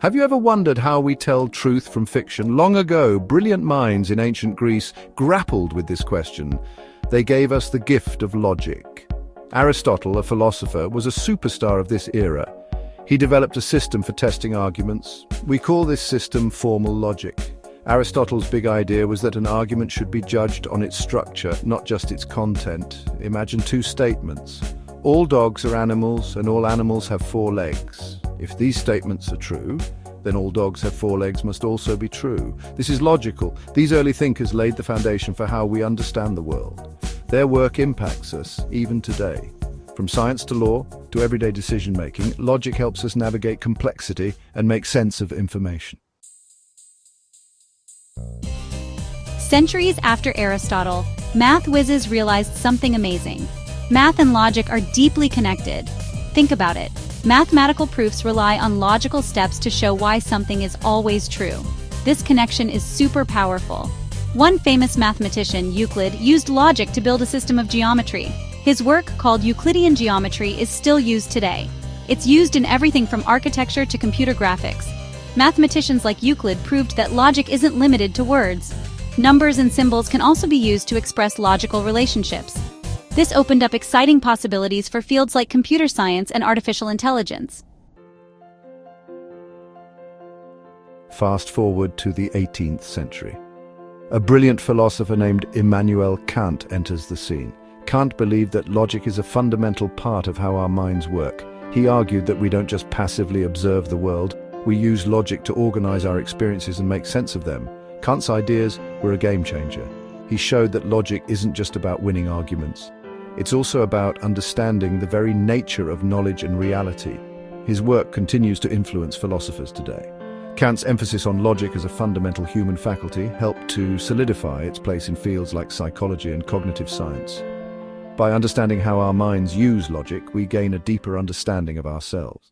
Have you ever wondered how we tell truth from fiction? Long ago, brilliant minds in ancient Greece grappled with this question. They gave us the gift of logic. Aristotle, a philosopher, was a superstar of this era. He developed a system for testing arguments. We call this system formal logic. Aristotle's big idea was that an argument should be judged on its structure, not just its content. Imagine two statements. All dogs are animals, and all animals have four legs. If these statements are true, then all dogs have four legs must also be true. This is logical. These early thinkers laid the foundation for how we understand the world. Their work impacts us, even today. From science to law, to everyday decision-making, logic helps us navigate complexity and make sense of information. Centuries after Aristotle, math whizzes realized something amazing. Math and logic are deeply connected. Think about it. Mathematical proofs rely on logical steps to show why something is always true. This connection is super powerful. One famous mathematician, Euclid, used logic to build a system of geometry. His work, called Euclidean geometry, is still used today. It's used in everything from architecture to computer graphics. Mathematicians like Euclid proved that logic isn't limited to words. Numbers and symbols can also be used to express logical relationships. This opened up exciting possibilities for fields like computer science and artificial intelligence. Fast forward to the 18th century. A brilliant philosopher named Immanuel Kant enters the scene. Kant believed that logic is a fundamental part of how our minds work. He argued that we don't just passively observe the world, we use logic to organize our experiences and make sense of them. Kant's ideas were a game changer. He showed that logic isn't just about winning arguments. It's also about understanding the very nature of knowledge and reality. His work continues to influence philosophers today. Kant's emphasis on logic as a fundamental human faculty helped to solidify its place in fields like psychology and cognitive science. By understanding how our minds use logic, we gain a deeper understanding of ourselves.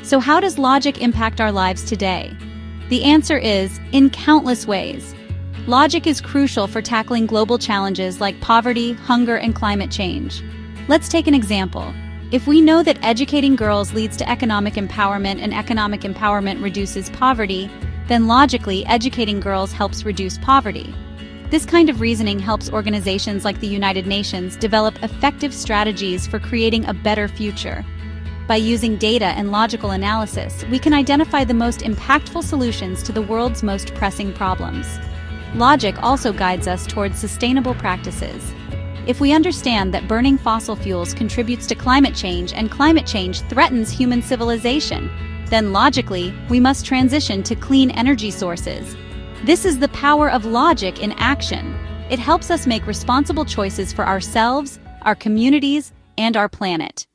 So how does logic impact our lives today? The answer is, in countless ways. Logic is crucial for tackling global challenges like poverty, hunger, and climate change. Let's take an example. If we know that educating girls leads to economic empowerment and economic empowerment reduces poverty, then logically, educating girls helps reduce poverty. This kind of reasoning helps organizations like the United Nations develop effective strategies for creating a better future. By using data and logical analysis, we can identify the most impactful solutions to the world's most pressing problems. Logic also guides us towards sustainable practices. If we understand that burning fossil fuels contributes to climate change and climate change threatens human civilization, then logically, we must transition to clean energy sources. This is the power of logic in action. It helps us make responsible choices for ourselves, our communities, and our planet.